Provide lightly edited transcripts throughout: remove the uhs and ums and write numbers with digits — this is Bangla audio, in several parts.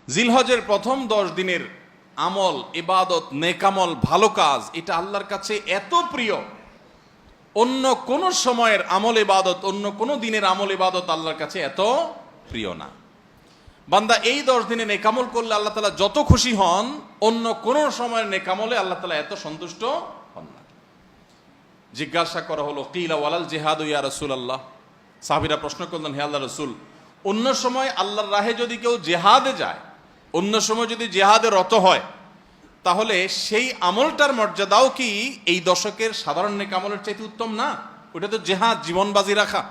জিলহজের প্রথম 10 দিনের আমল, ইবাদত, নেকামল, ভালো কাজ, এটা আল্লাহর কাছে এত প্রিয়, অন্য কোন সময়ের আমল ইবাদত, অন্য কোন দিনের আমল ইবাদত আল্লাহর কাছে এত প্রিয় না। বান্দা এই 10 দিনে নেকামল করলে আল্লাহ তাআলা যত খুশি হন, অন্য কোন সময়ের নেকামলে আল্লাহ তাআলা এত সন্তুষ্ট হন না। জিজ্ঞাসা করা হলো, কিলা ওয়ালাল জিহাদ ইয়া রাসূলুল্লাহ, সাহাবীরা প্রশ্ন করলেন, হে আল্লাহর রাসূল, অন্য সময় আল্লাহর রাহে যদি কেউ জিহাদে যায়, অন্য সময় যদি জিহাদে রত হয়, তাহলে সেই আমলটার মর্যাদাও কি এই দশকের সাধারণ নেকামলের চাইতে উত্তম না? ওটা তো জিহাদ, জীবন বাজি রাখা।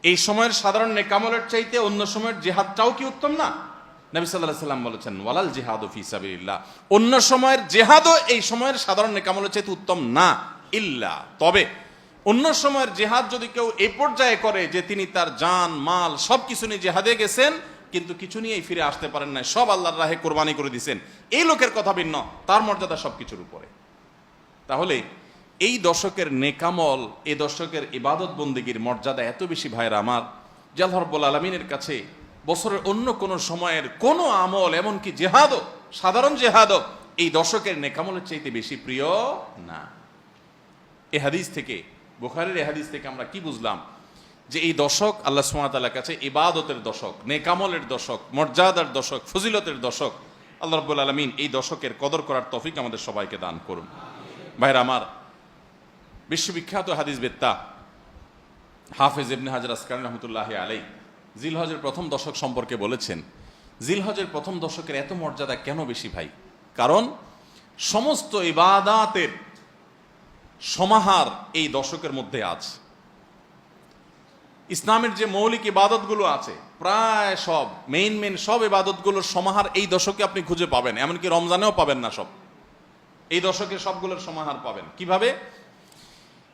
এই সময়ের সাধারণ নেকামলের চাইতে অন্য সময়ের জিহাদটাও কি উত্তম না? নবী সাল্লাল্লাহু আলাইহি ওয়াসাল্লাম বলেছেন, ওয়ালাল জিহাদু ফি সাবিলিল্লাহ, অন্য সময়ের জিহাদও এই সময়ের সাধারণ নেকামলের চাইতে উত্তম না, ইল্লা, তবে অন্য সময়ের জিহাদ যদি কেউ এই পর্যায়ে করে যে তিনি তার জান মাল সবকিছু নিয়ে জিহাদে গেছেন, কিন্তু কিছু নিয়েই ফিরে আসতে পারেন না, সব আল্লাহর রাহে কোরবানি করে দিয়েছেন, এই লোকের কথা ভিন্ন, তার মর্যাদা সবকিছুর উপরে। তাহলে এই দশকের নেকামল, এই দশকের ইবাদত বন্দেগীর মর্যাদা এত বেশি ভাইরা আমার, যে আল্লাহ রাব্বুল আলামিনের কাছে বছরের অন্য কোন সময়ের কোন আমল, এমনকি জিহাদও, সাধারণ জিহাদও এই দশকের নেকামলের চাইতে বেশি প্রিয় না। এই হাদিস থেকে, বুখারীর এই হাদিস থেকে আমরা কি বুঝলাম? যে এই দশক আল্লাহ সুবহানাহু ওয়া তাআলার কাছে ইবাদতের দশক, নেকামলের দশক, মর্যাদার দশক, ফজিলতের দশক। আল্লাহ রাব্বুল আলামিন এই দশকের কদর করার তৌফিক আমাদের সবাইকে দান করুন। ভাইরা আমার, বিশ্ববিখ্যাত হাদিস বেত্তা হাফেজ ইবনে হাজার আসকালানী রাহমাতুল্লাহি আলাইহি জিলহজের প্রথম দশক সম্পর্কে বলেছেন, জিলহজের প্রথম দশকের এত মর্যাদা কেন বেশি ভাই? কারণ সমস্ত ইবাদাতের সমাহার এই দশকের মধ্যে আছে। ইসলামের যে মৌলিক ইবাদতগুলো আছে, প্রায় সব মেইন সব ইবাদতগুলোর সমাহার এই দশকে আপনি খুঁজে পাবেন, এমনকি রমজানেও পাবেন না সব, এই দশকে সবগুলোর সমাহার পাবেন। কিভাবে?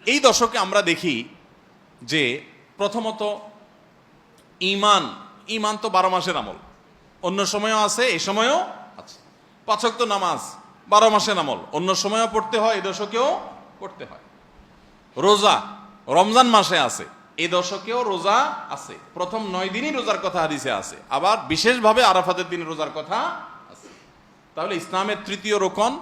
এই দশকে আমরা দেখি যে প্রথমত ঈমান তো 12 মাসের আমল, অন্য সময়ও আছে, এই সময়ও আছে। 5 ওয়াক্ত নামাজ 12 মাসের আমল, অন্য সময়ও পড়তে হয়, এই দশকেও পড়তে হয়। রোজা রমজান মাসে আছে, এই দশকেও রোজা আছে, প্রথম 9 দিনই রোজার কথা হাদিসে আছে, আবার বিশেষভাবে আরাফাতের দিন রোজার কথা আছে। তাহলে ইসলামের তৃতীয় রোকন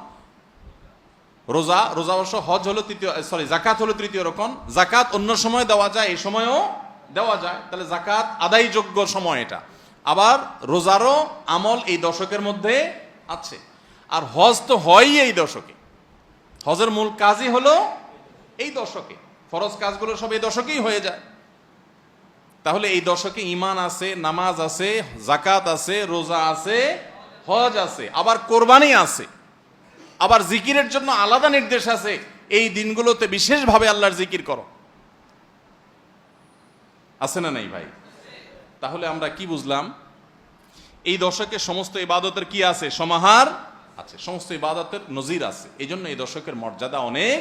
রোজা, রোজা অবশ্য হজ হলো তৃতীয়, যাকাত হলো তৃতীয় রোকন। যাকাত অন্য সময় দেওয়া যায়, এই সময়ও দেওয়া যায়, তাহলে যাকাত আদায়যোগ্য সময় এটা। আবার রোজারও আমল এই দশকের মধ্যে আছে। আর হজ তো হয়ই এই দশকে, হজের মূল কাজই হলো এই দশকে, ফরজ কাজগুলো সব এই দশকেই হয়ে যায়। তাহলে এই দশকে ঈমান আছে, নামাজ আছে, যাকাত আছে, রোজা আছে, হজ আছে, আবার কোরবানি আছে, আবার জিকিরের জন্য আলাদা নির্দেশ আছে, এই দিনগুলোতে বিশেষভাবে আল্লাহর জিকির করো। আছে না নাই ভাই? তাহলে আমরা কি বুঝলাম? এই দশকে সমস্ত ইবাদতের কি আছে? সমাহার আছে, সমস্ত ইবাদতের নজির আছে। এই জন্য এই দশকের মর্যাদা অনেক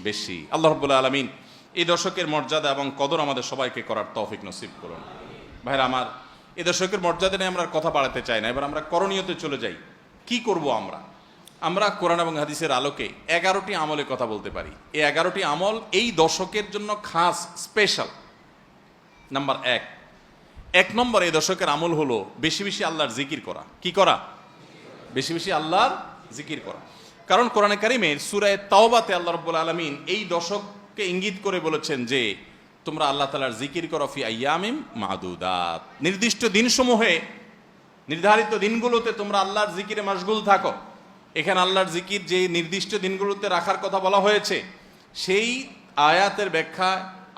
বেশি। আল্লাহ রাব্বুল আলামিন এই দশকের মর্যাদা এবং কদর আমাদের সবাইকে করার তৌফিক নসিব করুন। ভাইরা আমার, এই দশকের মর্যাদা নিয়ে আমরা কথা বাড়াতে চাই না, এবার আমরা করণীয়তে চলে যাই। কি করব আমরা? আমরা কোরআন এবং হাদিসের আলোকে 11টি আমলের কথা বলতে পারি। এই 11টি আমল এই দশকের জন্য খাস, স্পেশাল। নাম্বার 1 নম্বর এই দশকের আমল হলো বেশি বেশি আল্লাহর জিকির করা। কি করা? বেশি বেশি আল্লাহর জিকির করা। কারণ কোরআনে কারিমের সূরা তাওবাতে আল্লাহ রাব্বুল আলামিন এই দশককে ইঙ্গিত করে বলেছেন যে তোমরা আল্লাহ তাআলার জিকির করো ফি আইয়ামিম মাদুদাত, নির্দিষ্ট দিনসমূহে, নির্ধারিত দিনগুলোতে তোমরা আল্লাহর জিকিরে মাশগুল থাকো। এখানে আল্লাহর জিকির যে নির্দিষ্ট দিনগুলোতে রাখার কথা বলা হয়েছে, সেই আয়াতের ব্যাখ্যা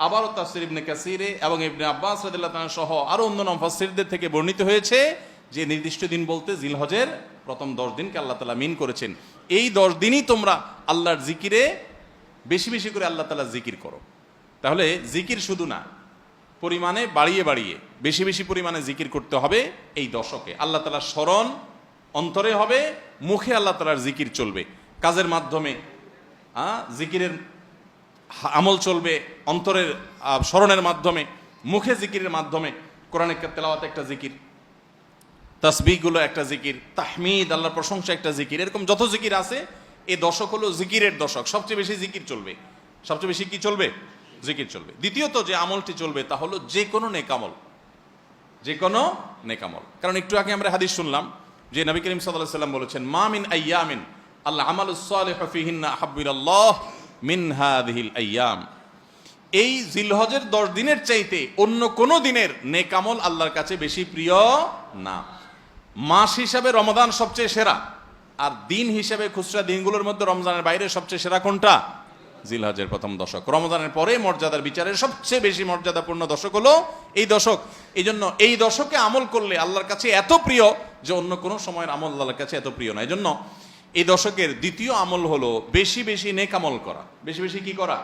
আবারও তাফসীর ইবনে কাসিরে এবং ইবনে আব্বাস রাদিয়াল্লাহু তাআলা সহ আরো অন্যান্য মুফাসসিরদের থেকে বর্ণিত হয়েছে যে নির্দিষ্ট দিন বলতে জিলহজের প্রথম 10 দিনকে আল্লাহ তাআলা মিন করেছেন। এই 10 দিনই তোমরা আল্লাহর জিকিরে বেশি বেশি করে আল্লাহ তাআলার জিকির করো। তাহলে জিকির শুধু না, পরিমাণে বাড়িয়ে বাড়িয়ে বেশি বেশি পরিমাণে জিকির করতে হবে এই দশকে। আল্লাহ তাআলার স্মরণ অন্তরে হবে, মুখে আল্লাহ তাআলার জিকির চলবে, কাজের মাধ্যমে জিকিরের আমল চলবে, অন্তরের স্মরণের মাধ্যমে, মুখে জিকিরের মাধ্যমে। কোরআনের তেলাওয়াত একটা জিকির, তাসবিহগুলো একটা জিকির, তাহমিদ আল্লাহর প্রশংসা একটা জিকির, এরকম যত জিকির আছে এই দশক হলো জিকিরের দশক। সবচেয়ে বেশি জিকির চলবে, সবচেয়ে বেশি কি চলবে? জিকির চলবে। দ্বিতীয়ত যে আমলটি চলবে তা হলো যে কোনো নেকামল, যে কোনো নেকামল। কারণ একটু আগে আমরা হাদিস শুনলাম যে নবী করিম সাল্লাল্লাহু আলাইহি ওয়াসাল্লাম বলেছেন, মা মিন আইয়ামিন আল আমালুস সালিহু ফিহিন্না আহাব্বু ইলাল্লাহ মিন হাযিহিল আইয়াম। এই জিলহজের 10 দিনের চাইতে অন্য কোন দিনের নেকামল আল্লাহর কাছে বেশি প্রিয় না। মাস হিসাবে রমাদান সবচেয়ে সেরা, আর দিন হিসাবে খুচরা দিনগুলোর মধ্যে রমজানের বাইরে সবচেয়ে সেরা কোনটা? জিলহজের প্রথম দশক। রমজানের পরে মর্যাদার বিচারে সবচেয়ে বেশি মর্যাদাপূর্ণ দশক হলো এই দশক। এই জন্য এই দশকে আমল করলে আল্লাহর কাছে এত প্রিয় যে অন্য কোনো সময়ের আমল আল্লাহর কাছে এত প্রিয় না। এই জন্য এই দশকের দ্বিতীয় আমল হলো বেশি বেশি নেকামল করা। বেশি বেশি কি করা?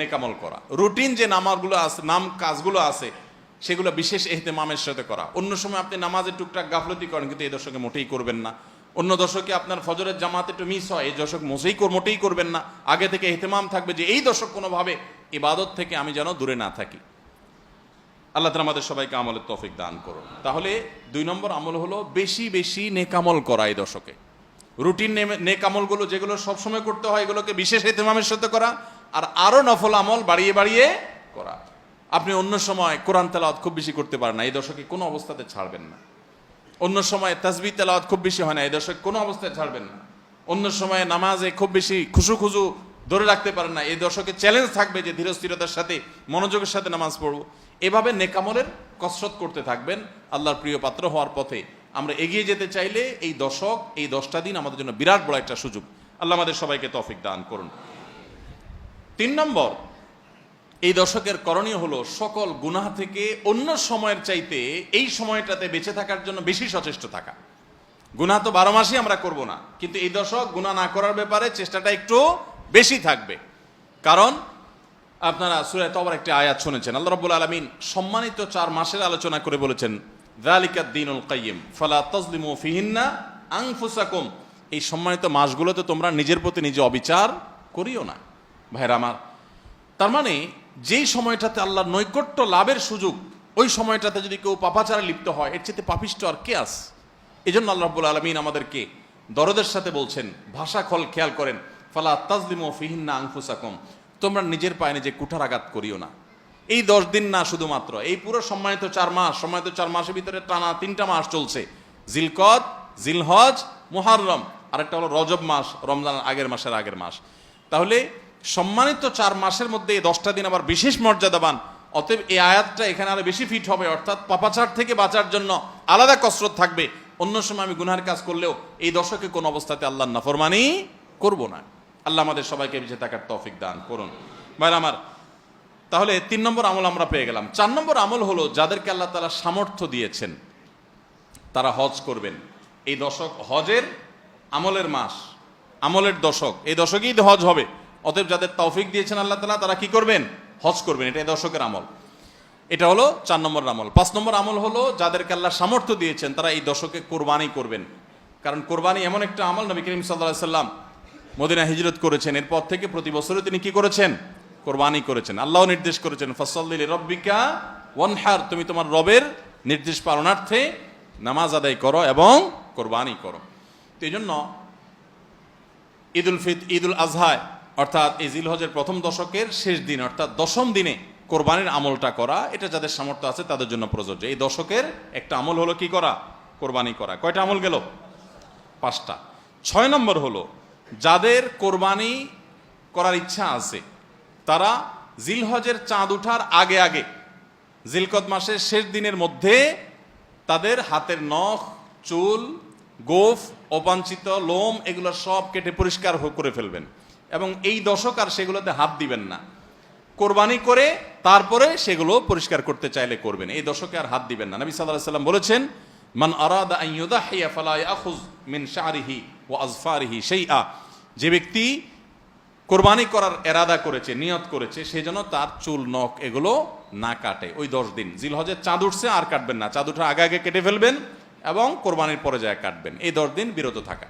নেকামল করা। রুটিন যে নামাজগুলো আছে, কাজগুলো আছে, সেগুলো বিশেষ ইহতেমামের সাথে করা। অন্য সময় আপনি নামাজের টুকটাক গাফলতি করেন, কিন্তু এই দশকে মোটেই করবেন না। অন্য দশকে আপনার ফজরের জামাত একটু মিস হয়, এই দশক মোটেই করবেন না। আগে থেকে ইহতেমাম থাকবে যে এই দশক কোনোভাবে ইবাদত থেকে আমি যেন দূরে না থাকি। আল্লাহ তাআলা আমাদের সবাইকে আমলের তৌফিক দান করুন। তাহলে 2 নম্বর আমল হলো বেশি বেশি নেকামল করা এই দশকে। রুটিন নেকামলগুলো যেগুলো সবসময় করতে হয়, এগুলোকে বিশেষ ইহতেমামের সাথে করা, আর আরো নফল আমল বাড়িয়ে বাড়িয়ে করা। আপনি অন্য সময় কোরআন তেলাওয়াত খুব বেশি করতে পারেন না, এই দশকে কোনো অবস্থাতে ছাড়বেন না। অন্য সময় তাসবিহ তেলাওয়াত খুব বেশি হয় না, এই দশকে কোনো অবস্থায় ছাড়বেন না। অন্য সময় নামাজে খুব বেশি খুশু ধরে রাখতে পারেন না, এই দশকে চ্যালেঞ্জ থাকবে যে ধীরস্থিরতার সাথে মনোযোগের সাথে নামাজ পড়বো। এভাবে নেকামলের কসরত করতে থাকবেন আল্লাহর প্রিয় পাত্র হওয়ার পথে। আমরা এগিয়ে যেতে চাইলে এই দশক, এই 10টা দিন আমাদের জন্য বিরাট বড় একটা সুযোগ। আল্লাহ আমাদের সবাইকে তৌফিক দান করুন। 3 নম্বর, এই দশকের করণীয় হলো সকল গুনাহ থেকে অন্য সময়ের চাইতে এই সময়টাতে বেঁচে থাকার জন্য বেশি সচেষ্ট থাকা। গুনাহ তো 12 মাসই আমরা করব না, কিন্তু এই দশক গুনাহ না করার ব্যাপারে চেষ্টাটা একটু বেশি থাকবে। কারণ আপনারা সূরা তাওবার একটি আয়াত শুনেছেন, আল্লাহ রাব্বুল আলামিন সম্মানিত 4 মাসের আলোচনা করে বলেছেন, যালিকাদ দীনুল কাইয়্যিম ফালা তাজলিমু ফিহিন্না আনফুসাকুম। এই সম্মানিত মাসগুলোতে তোমরা নিজের প্রতি নিজে অবিচার করিও না। ভাইরা আমার, তার মানে যেই সময়টাতে আল্লাহর নৈকট্য লাভের সুযোগ, ওই সময়টাতে যদি কেউ পাপাচারে লিপ্ত হয়, এর চেয়ে পাপিষ্ঠ আর কে আছে? এই জন্য আল্লাহ রাব্বুল আলামিন আমাদেরকে দরদের সাথে বলছেন, ভাষা খেয়াল করেন, ফালা তাজলিমু ফিহিন্না আনফুসাকুম, তোমরা নিজের পায়ে নিজে কুঠারাঘাত করিও না। এই 10 দিন না, শুধুমাত্র এই পুরো সম্মানিত 4 মাস, সম্মানিত 4 মাসের ভিতরে টানা 3টা মাস চলছে, জিলকদ, জিলহজ, মুহররম, আরেকটা হলো রজব মাস, রমজানের আগের মাস। তাহলে সম্মানিত 4 মাসের মধ্যে এই 10টা দিন আবার বিশেষ মর্যাদাবান। অতএব এই আয়াতটা এখানে আরো বেশি ফিট হবে, অর্থাৎ পাপাচার থেকে বাঁচার জন্য আলাদা কসরত থাকবে। অন্য সময় আমি গুনাহের কাজ করলেও এই দশকে কোন অবস্থাতে আল্লাহর নাফরমানি করব না। আল্লাহ আমাদের সবাইকে বেঁচে থাকার তৌফিক দান করুন। ভাইরা আমার, তাহলে 3 নম্বর আমল আমরা পেয়ে গেলাম। 4 নম্বর আমল হলো যাদেরকে আল্লাহ তাআলা সামর্থ্য দিয়েছেন তারা হজ করবেন। এই দশক হজের আমলের মাস, আমলের দশক, এই দশকেই হজ হবে। অতএব যাদের তৌফিক দিয়েছেন আল্লাহ তাআলা, তারা কি করবেন? হজ করবেন। এটা এই দশকের আমল। এটা হলো 4 নম্বর আমল। 5 নম্বর আমল হলো যাদেরকে আল্লাহ সামর্থ্য দিয়েছেন তারা এই দশকে কোরবানি করবেন। কারণ কোরবানি এমন একটা আমল, নবী করিম সাল্লাল্লাহু আলাইহি সাল্লাম মদিনা হিজরত করেছেন, এরপর থেকে প্রতি বছরে তিনি কি করেছেন? কোরবানি করেছেন। আল্লাহ নির্দেশ করেছেন, ফাসাল্লি লিরাব্বিকা ওয়ানহার, তুমি তোমার রবের নির্দেশ পালনার্থে নামাজ আদায় করো এবং কোরবানি করো। তো এই জন্য ঈদুল আজহায়, অর্থাৎ এই জিলহজের প্রথম দশকের শেষ দিন, অর্থাৎ 10ম দিনে কোরবানির আমলটা করা, এটা যাদের সামর্থ্য আছে তাদের জন্য প্রযোজ্য। এই দশকের একটা আমল হলো কি করা? কোরবানি করা। কয়টা আমল গেল? 5টা। 6 নম্বর হলো যাদের কোরবানি করার ইচ্ছা আছে তারা জিলহজের চাঁদ ওঠার আগে জিলকদ মাসের শেষ দিনের মধ্যে তাদের হাতের নখ, চুল, গোফ, অবাঞ্ছিত লোম এগুলো সব কেটে পরিষ্কার করে ফেলবেন এবং এই দশক আর সেগুলোতে হাত দিবেন না। কোরবানি করে তারপরে সেগুলো পরিষ্কার করতে চাইলে করবেন, এই দশকে আর হাত দিবেন না। নবী সাল্লাল্লাহু আলাইহি ওয়াসাল্লাম বলেছেন, মান আরাদা আন ইউদাহিয়া ফালা ইয়াখুয মিন শা'রিহি ওয়া আযফারিহি শাইআ, যে ব্যক্তি কোরবানি করার এরাদা করেছে, নিয়ত করেছে, সেই জন্য তার চুল, নখ এগুলো না কাটে। ওই 10 দিন জিলহজের চাঁদ উঠছে আর কাটবেন না, চাঁদ উঠার আগে কেটে ফেলবেন এবং কোরবানির পরে যায় কাটবেন। এই 10 দিন বিরত থাকা।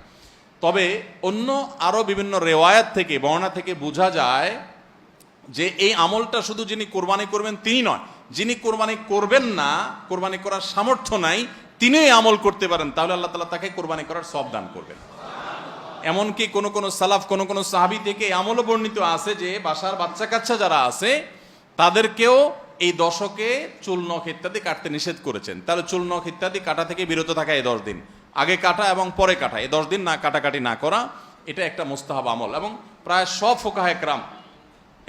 তবে অন্য আরো বিভিন্ন রেওয়ায়াত থেকে, বর্ণনা থেকে বোঝা যায় যে এই আমলটা শুধু যিনি কোরবানি করবেন তিনি নয়, যিনি কোরবানি করবেন না, কোরবানি করার সামর্থ্য নাই, তিনি এই আমল করতে পারেন, তাহলে আল্লাহ তাআলা তাকে কোরবানি করার সওয়াব দান করবেন। এমনকি কোন সালাফ, কোন সাহাবী থেকে আমলও বর্ণিত আছে যে বাসার বাচ্চা কাচ্চা যারা আছে তাদেরকেও এই দশকে চুল নখ ইত্যাদি কাটতে নিষেধ করেছেন, তাহলে চুল নখ ইত্যাদি কাটা থেকে বিরত থাকা এই 10 দিন, আগে কাটা এবং পরে কাটা, এই 10 দিন না কাটাকাটি না করা, এটা একটা মুস্তাহাব আমল। এবং প্রায় সব ফুকাহায়ে কেরাম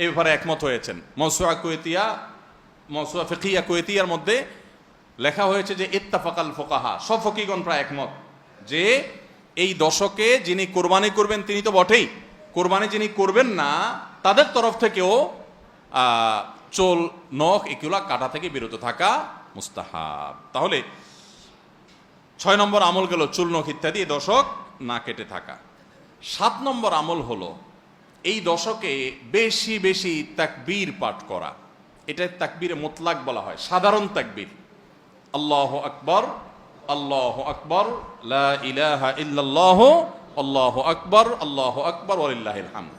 এই ব্যাপারে একমত হয়েছেন। মওসুআ ফিকহিয়া কুয়েতিয়ার মধ্যে লেখা হয়েছে যে ইত্তাফাকাল ফুকাহা, সব ফকিগণ প্রায় একমত যে এই দশকে যিনি কোরবানি করবেন তিনি তো বটেই, কোরবানি যিনি করবেন না তাদের তরফ থেকেও চুল নখ এগুলা কাটা থেকে বিরত থাকা মুস্তাহাব। তাহলে 6 নম্বর আমল গেল চুল নখ ইত্যাদি এই দশক না কেটে থাকা। 7 নম্বর আমল হলো এই দশকে বেশি বেশি তাকবীর পাঠ করা। এটা তাকবীরে মুতলাক বলা হয়, সাধারণ তাকবীর। আল্লাহু আকবার, আল্লাহু আকবার, লা ইলাহা ইল্লাল্লাহ, আল্লাহু আকবার, আল্লাহু আকবার ওয়ালিল্লাহিল হামদ।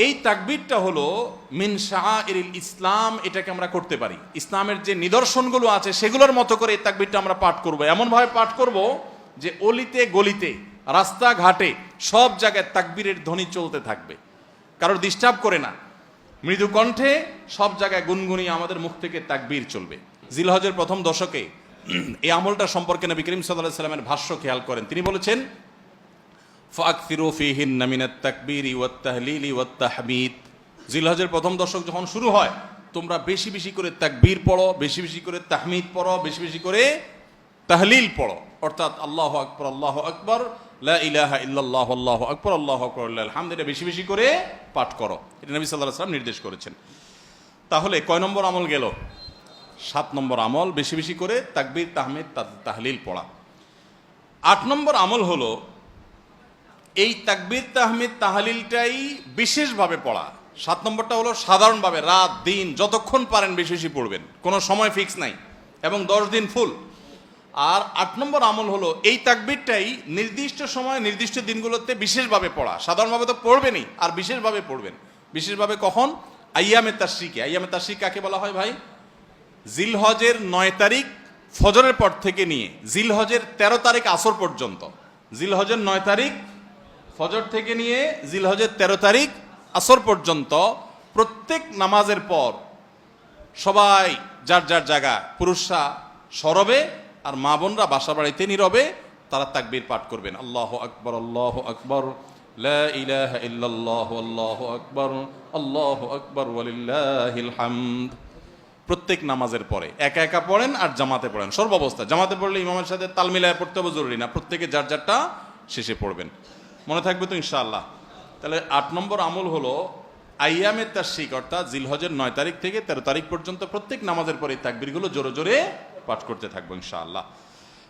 এই তাকবীরটা হলো মিন শাআইরিল ইসলাম, এটাকে আমরা করতে পারি। ইসলামের যে নিদর্শনগুলো আছে সেগুলোর মতো করে এই তাকবীরটা আমরা পাঠ করব, এমনভাবে পাঠ করব যে অলিতে গলিতে রাস্তাঘাটে সব জায়গায় তাকবীরের ধ্বনি চলতে থাকবে, কারোর ডিস্টার্ব করে না, মৃদু কণ্ঠে সব জায়গায় গুনগুনিয়ে আমাদের মুখ থেকে তাকবীর চলবে। জিলহজের প্রথম দশকে এই আমলটা সম্পর্কে নবী করিম সাল্লাল্লাহু আলাইহি ওয়াসাল্লামের ভাষ্য খেয়াল করেন, তিনি বলেছেন ফাকসিরু ফীহিন্না মিনাত তাকবীরি ওয়াত তাহলিলি ওয়াত তাহমিদ। জিলহজের প্রথম দশক যখন শুরু হয় তোমরা বেশি বেশি করে তাকবীর পড়ো, বেশি বেশি করে তাহমিদ পড়ো, বেশি বেশি করে তাহলিল পড়ো, অর্থাৎ আল্লাহু আকবার, আল্লাহু আকবার, লা ইলাহা ইল্লাল্লাহ, আল্লাহু আকবার, আল্লাহু আকবার ওয়ালিল্লাহিল হামদ, এটা বেশি বেশি করে পাঠ করো। এটা নবী সাল্লাল্লাহু আলাইহি ওয়াসাল্লাম নির্দেশ করেছেন। তাহলে কয় নম্বর আমল গেল? 7 নম্বর আমল বেশি বেশি করে তাকবীর তাহমিদ তাহলিল পড়া। 8 নম্বর আমল হলো এই তাকবীর তাহমিদ তাহলিলটাই বিশেষভাবে পড়া। 7 নম্বরটা হলো সাধারণভাবে রাত দিন যতক্ষণ পারেন বেশি বেশি পড়বেন, কোনো সময় ফিক্স নাই, এবং 10 দিন ফুল। আর 8 নম্বর আমল হলো এই তাকবীরটাই নির্দিষ্ট সময় নির্দিষ্ট দিনগুলোতে বিশেষভাবে পড়া। সাধারণভাবে তো পড়বেনই, আর বিশেষভাবে পড়বেন। বিশেষভাবে কখন? আইয়ামে তাশরিকে। আইয়ামে তাশরিক কাকে বলা হয় ভাই? জিলহজের 9 তারিখ ফজরের পর থেকে নিয়ে জিলহজের 13 তারিখ আসর পর্যন্ত, জিলহজের 9 তারিখ ফজর থেকে নিয়ে জিলহজের 13 তারিখ আসর পর্যন্ত প্রত্যেক নামাজের পর সবাই যার যার জায়গা, পুরুষরা সরবে আর মা বোনরা বাসা বাড়িতে নীরবে তারা তাকবীর পাঠ করবেন। আল্লাহু আকবার, আল্লাহু আকবার, লা ইলাহা ইল্লাল্লাহ, আল্লাহু আকবার, আল্লাহু আকবার ওয়ালিল্লাহিল হামদ। প্রত্যেক নামাজের পরে একা একা পড়েন আর জামাতে পড়েন, সর্বাবস্থা। জামাতে পড়লে ইমামের সাথে তাল মিলায় পড়তে হবে জরুরি না, প্রত্যেকে যার যারটা শেষে পড়বেন। মনে থাকবে তো ইনশাআল্লাহ? তাহলে 8 নম্বর আমল হলো আইয়ামে তাশরিক, অর্থাৎ জিলহজের 9 তারিখ থেকে 13 তারিখ পর্যন্ত প্রত্যেক নামাজের পরে তাকবীরগুলো জোরে জোরে পাঠ করতে থাকবো ইনশাআল্লাহ।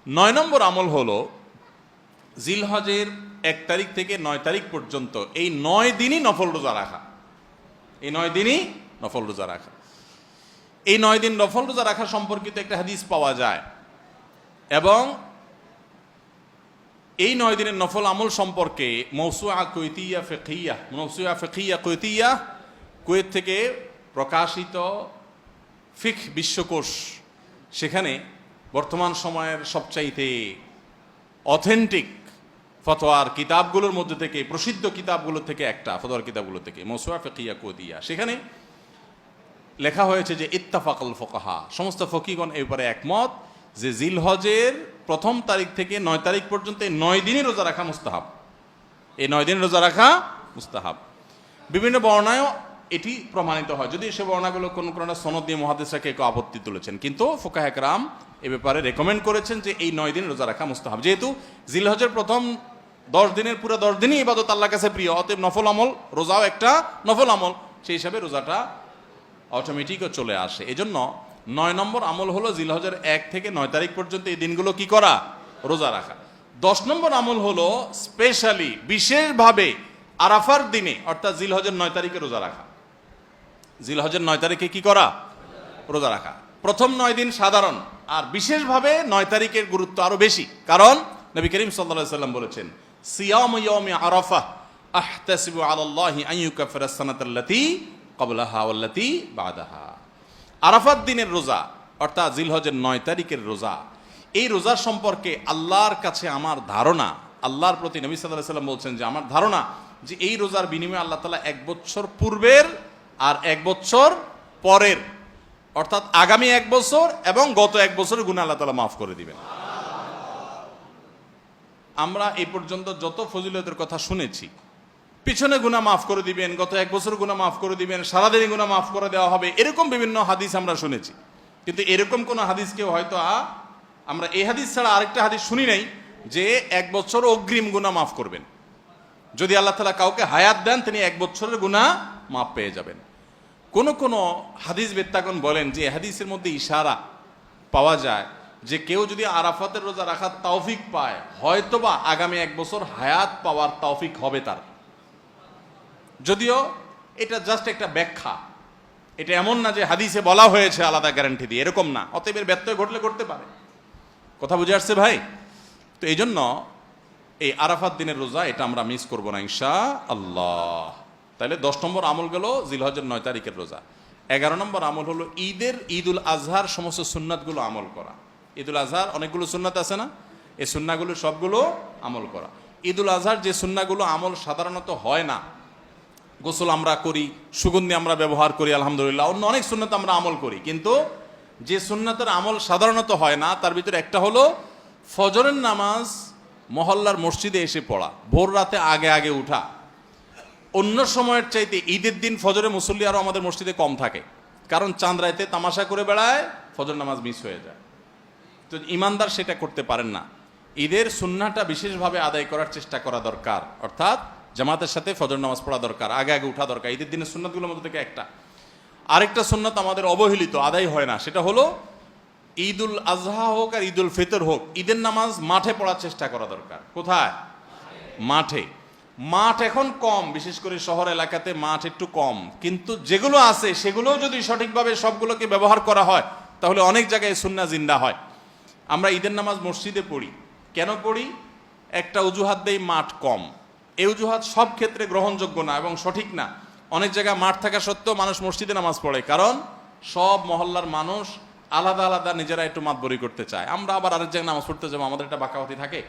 9 নম্বর আমল হলো জিলহজের 1 তারিখ থেকে 9 তারিখ পর্যন্ত এই 9 দিনই নফল রোজা রাখা। এই 9 দিনই নফল রোজা রাখা। এই 9 দিন নফল রোজা রাখা সম্পর্কিত একটা হাদিস পাওয়া যায়, এবং এই 9 দিনের নফল আমল সম্পর্কে মওসুআ ফিকহিয়া কুয়েতিয়া, কুয়েত থেকে প্রকাশিত ফিকহ বিশ্বকোষ, সেখানে বর্তমান সময়ের সবচাইতে অথেন্টিক ফতোয়ার কিতাবগুলোর মধ্যে থেকে, প্রসিদ্ধ কিতাবগুলো থেকে একটা, ফতোয়ার কিতাবগুলো থেকে মওসুআ ফিকহিয়া কুয়েতিয়া, সেখানে লেখা হয়েছে যে ইত্তাফাকাল ফুকাহা, সমস্ত ফকিগণ এই ব্যাপারে একমত যে জিলহজের 1 তারিখ থেকে 9 তারিখ পর্যন্ত এই 9 দিনই রোজা রাখা মুস্তাহাব। এই 9 দিন রোজা রাখা মুস্তাহাব। বিভিন্ন বর্ণায়ও এটি প্রমাণিত হয়, যদি সে বর্ণাগুলো কোনো কোনো সনদ দিয়ে মুহাদ্দিসরা কেউ আপত্তি তুলেছেন, কিন্তু ফুকাহায়ে কেরাম এ ব্যাপারে রেকমেন্ড করেছেন যে এই 9 দিন রোজা রাখা মুস্তাহাব। যেহেতু জিলহজের প্রথম 10 দিনের পুরো 10 দিনই ইবাদত আল্লাহর কাছে প্রিয়, অতএব নফল আমল, রোজাও একটা নফল আমল, সেই হিসাবে রোজাটা অটোমেটিকও চলে আসে। এজন্য 9 নম্বর আমল হলো জিলহজের 1 থেকে 9 তারিখ পর্যন্ত এই দিনগুলো কি করা? রোজা রাখা। 10 নম্বর আমল হলো স্পেশালি বিশেষভাবে আরাফার দিনে, অর্থাৎ জিলহজের 9 তারিখে রোজা রাখা। জিলহজের 9 তারিখে কি করা? রোজা রাখা। প্রথম 9 দিন সাধারণ, আর বিশেষভাবে 9 তারিখের গুরুত্ব আরো বেশি, কারণ নবী করিম সাল্লাল্লাহু আলাইহি ওয়াসাল্লাম বলেছেন সিয়াম ইয়াউমি আরাফা আহতাসিবু আলাল্লাহি আন ইউকাফিরা আস-সানাতাল্লাতী ক্বাবলাহা ওয়াল্লাতী বাদাহা। আরাফাত দিনের রোজা, অর্থাৎ জিলহজের 9 তারিখের রোজা, এই রোজার সম্পর্কে আল্লাহর কাছে আমার ধারণা, আল্লাহর প্রতি নবী সাল্লাল্লাহু আলাইহি ওয়াসাল্লাম বলছেন যে আমার ধারণা যে এই রোজার বিনিময়ে আল্লাহ তাআলা 1 বছর পূর্বের আর 1 বছর পরের, অর্থাৎ আগামী 1 বছর এবং গত 1 বছরের গুনাহ আল্লাহ তাআলা মাফ করে দিবেন। আমরা এই পর্যন্ত যত ফজিলতের কথা শুনেছি, পিছনে গুনাহ মাফ করে দিবেন, গত 1 বছর গুনাহ মাফ করে দিবেন, সারাদিন গুনাহ মাফ করে দেওয়া হবে, এরকম বিভিন্ন হাদিস আমরা শুনেছি। কিন্তু এরকম কোন হাদিস কেউ হয়তো আমরা এই হাদিস ছাড়া আরেকটা হাদিস শুনি নাই যে 1 বছর অগ্রিম গুনাহ মাফ করবেন। যদি আল্লাহ তাআলা কাউকে হায়াত দেন, তিনি 1 বছরের গুনাহ মাফ পেয়ে যাবেন। কোন হাদিস বেত্তাগণ বলেন যে হাদিসের মধ্যে ইশারা পাওয়া যায় যে কেউ যদি আরাফাতের রোজা রাখার তৌফিক পায়, হয়তোবা আগামী 1 বছর হায়াত পাওয়ার তৌফিক হবে তার। যদিও এটা জাস্ট একটা ব্যাখ্যা, এটা এমন না যে হাদিসে বলা হয়েছে আলাদা গ্যারান্টি দিয়ে, এরকম না। অতএব এর ব্যত্যয় ঘটলে করতে পারে। কথা বুঝে আসছে ভাই? তো এই জন্য এই আরাফাত দিনের রোজা এটা আমরা মিস করব না ইনশাআল্লাহ। তাহলে 10 নম্বর আমল গেল জিলহজের 9 তারিখের রোজা। 11 নম্বর আমল হলো ঈদুল আজহার সমস্ত সুন্নাতগুলো আমল করা। ঈদুল আজহার অনেকগুলো সুন্নাত আছে না, এই সুন্নাহগুলো সবগুলো আমল করা। ঈদুল আজহার যে সুন্নাহগুলো আমল সাধারণত হয় না, গোসল আমরা করি, সুগন্ধি আমরা ব্যবহার করি, আলহামদুলিল্লাহ, অন্য অনেক সুন্নাত আমরা আমল করি, কিন্তু যে সুন্নাতের আমল সাধারণত হয় না তার ভিতরে একটা হলো ফজরের নামাজ মহল্লার মসজিদে এসে পড়া, ভোর রাতে আগে আগে উঠা। অন্য সময়ের চাইতে ঈদের দিন ফজরে মুসল্লি আরও আমাদের মসজিদে কম থাকে, কারণ চাঁদ রাইতে তামাশা করে বেড়ায়, ফজর নামাজ মিস হয়ে যায়। তো ইমানদার সেটা করতে পারেন না। ঈদের সুন্নাহটা বিশেষভাবে আদায় করার চেষ্টা করা দরকার, অর্থাৎ জামাতের সাথে ফজর নামাজ পড়া দরকার, আগে আগে উঠা দরকার। ঈদের দিনের সুন্নাতগুলোর মধ্যে থেকে একটা। আরেকটা সুন্নাত আমাদের অবহেলিত, আদায় হয় না, সেটা হলো ঈদুল আজহা হোক আর ঈদুল ফিতর হোক, ঈদের নামাজ মাঠে পড়ার চেষ্টা করা দরকার। কোথায়? মাঠে। মাঠ এখন কম, বিশেষ করে শহর এলাকাতে মাঠ একটু কম, কিন্তু যেগুলো আছে সেগুলো যদি সঠিকভাবে সবগুলোকে ব্যবহার করা হয় তাহলে অনেক জায়গায় সুন্নাহ জিন্দা হয়। আমরা ঈদের নামাজ মসজিদে পড়ি, কেন পড়ি? একটা অজুহাত দেই, মাঠ কম। এই অজুহাত সব ক্ষেত্রে গ্রহণযোগ্য না এবং সঠিক না। অনেক জায়গায় মাঠ থাকা সত্ত্বেও মানুষ মসজিদে নামাজ পড়ে, কারণ সব মহল্লার মানুষ আলাদা আলাদা নিজেরা একটু মাতবরি করতে চায়। আমরা আবার আরেক জায়গায় নামাজ পড়তে যাবো, আমাদের একটা বাঁকাওয়াতি থাকে।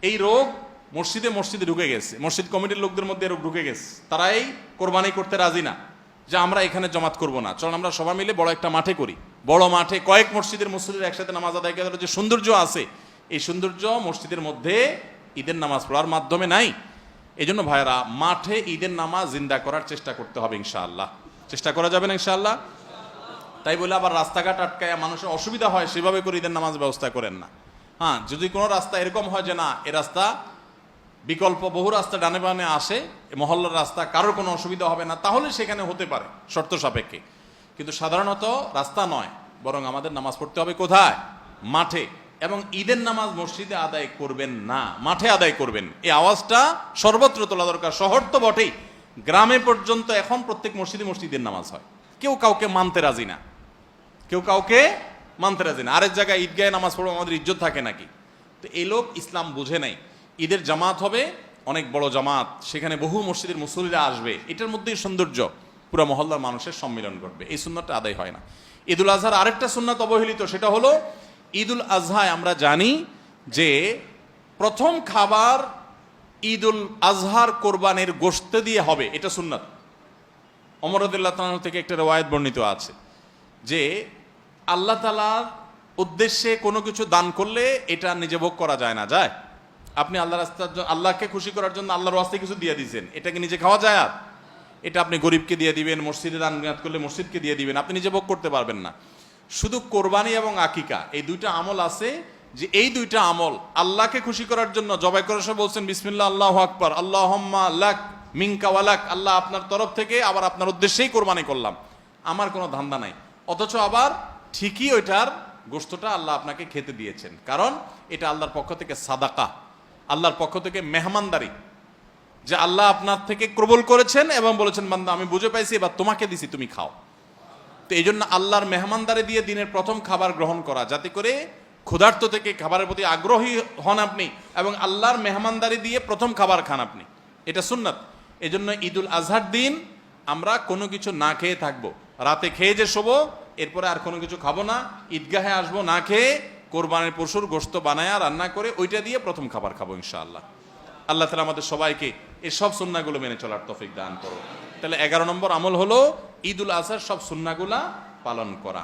এই রোগ মসজিদে ঢুকে গেছে, মসজিদ কমিটির লোকদের মধ্যে রোগ ঢুকে গেছে। তারাই কোরবানি করতে রাজি না যে আমরা এখানে জমাত করব না, চল আমরা সবাই মিলে বড় একটা মাঠে করি। বড় মাঠে কয়েক মসজিদের মুসল্লিরা একসাথে নামাজ আদায় করার যে সৌন্দর্য আছে, এই সৌন্দর্য মসজিদের মধ্যে ঈদের নামাজ পড়ার মাধ্যমে নাই। এই জন্য ভাইয়েরা, মাঠে ঈদের নামাজ জিন্দা করার চেষ্টা করতে হবে ইনশাআল্লাহ। চেষ্টা করা যাবে না ইনশাআল্লাহ? তাই বলে আবার রাস্তাঘাট আটকায় মানুষের অসুবিধা হয় সেভাবে করে ঈদের নামাজ ব্যবস্থা করেন না। হ্যাঁ, যদি কোনো রাস্তা এরকম হয় যে না, এ রাস্তা বিকল্প বহু রাস্তা ডানে বামে আসে, মহল্লার রাস্তা, কারোর কোনো অসুবিধা হবে না, তাহলে সেখানে হতে পারে শর্ত সাপেক্ষে। কিন্তু সাধারণত রাস্তা নয়, বরং আমাদের নামাজ পড়তে হবে কোথায়? মাঠে। এবং ঈদের নামাজ মসজিদে আদায় করবেন না, মাঠে আদায় করবেন। এই আওয়াজটা সর্বত্র তোলা দরকার। শহর তো বটেই, গ্রামে পর্যন্ত এখন প্রত্যেক মসজিদের নামাজ হয়। কেউ কাউকে মানতে রাজি না, আরেক জায়গায় ঈদগাহে নামাজ পড়বো, আমাদের ইজ্জত থাকে নাকি? তো এই লোক ইসলাম বুঝে নাই। ঈদের জামাত হবে, অনেক বড় জামাত, সেখানে বহু মসজিদের মুসল্লিরা আসবে, এটার মধ্যেই সৌন্দর্য, পুরো মহল্লার মানুষের সম্মিলন ঘটবে। এই সুন্নাতটা আদায় হয় না। ঈদুল আজহার আরেকটা সুন্নাত অবহেলিত, সেটা হলো ঈদুল আজহায় আমরা জানি যে প্রথম খাবার ঈদুল আজহার কোরবানির গোশত দিয়ে হবে, এটা সুন্নাত। ওমর রাদিয়াল্লাহু তাআলা থেকে একটা রওয়ায়াত বর্ণিত আছে যে আল্লাহ তাআলার উদ্দেশ্যে কোনো কিছু দান করলে এটা নিজে ভোগ করা যায় না। যায়? আপনি আল্লাহকে খুশি করার জন্য আল্লাহর ওয়াস্তে কিছু দিয়ে দিয়েছেন, এটাকে নিজে খাওয়া যায়? আর এটা আপনি গরিবকে দিয়ে দিবেন, মসজিদে দান করলে মসজিদকে দিয়ে দিবেন, আপনি নিজে ভোগ করতে পারবেন না। শুধু কোরবানি এবং আকিকা, এই দুইটা আমল আছে যে এই দুইটা আমল আল্লাহকে খুশি করার জন্য জবাই করার সময় বলছেন বিসমিল্লাহ আল্লাহু আকবার, আল্লাহুম্মা লাক মিনকা ওয়া লাক, আল্লাহ আপনার তরফ থেকে আবার আপনার উদ্দেশ্যেই কোরবানি করলাম, আমার কোনো ধান্দা নাই। অথচ আবার ঠিকই ওইটার গোশতটা আল্লাহ আপনাকে খেতে দিয়েছেন, কারণ এটা আল্লাহর পক্ষ থেকে সাদাকা, আল্লাহর পক্ষ থেকে মেহমানদারি, যে আল্লাহ আপনার থেকে কবুল করেছেন এবং বলেছেন বান্দা আমি বুঝে পাইছি, এবার তোমাকে দিছি, তুমি খাও। তো এই জন্য আল্লাহর মেহমানদারি দিয়ে দিনের প্রথম খাবার গ্রহণ করা, যাতে করে ক্ষুধার্ত থেকে খাবারের প্রতি আগ্রহী হন আপনি এবং আল্লাহর মেহমানদারি দিয়ে প্রথম খাবার খান আপনি, এটা সুন্নাত। এই জন্য ঈদুল আজহার দিন আমরা কোনো কিছু না খেয়ে থাকবো, রাতে খেয়ে যে শোবো, এরপরে আর কোনো কিছু খাবো না, ঈদগাহে আসবো না খেয়ে, কোরবানির পশুর গোশত বানায়া রান্না করে ওইটা দিয়ে প্রথম খাবার খাবো ইনশাআল্লাহ। আল্লাহ তাআলা আমাদের সবাইকে এই সব সুন্নাহগুলো মেনে চলার তৌফিক দান করো। তাহলে 11 নম্বর আমল হলো ঈদুল আজহার সব সুন্নাগুলা পালন করা।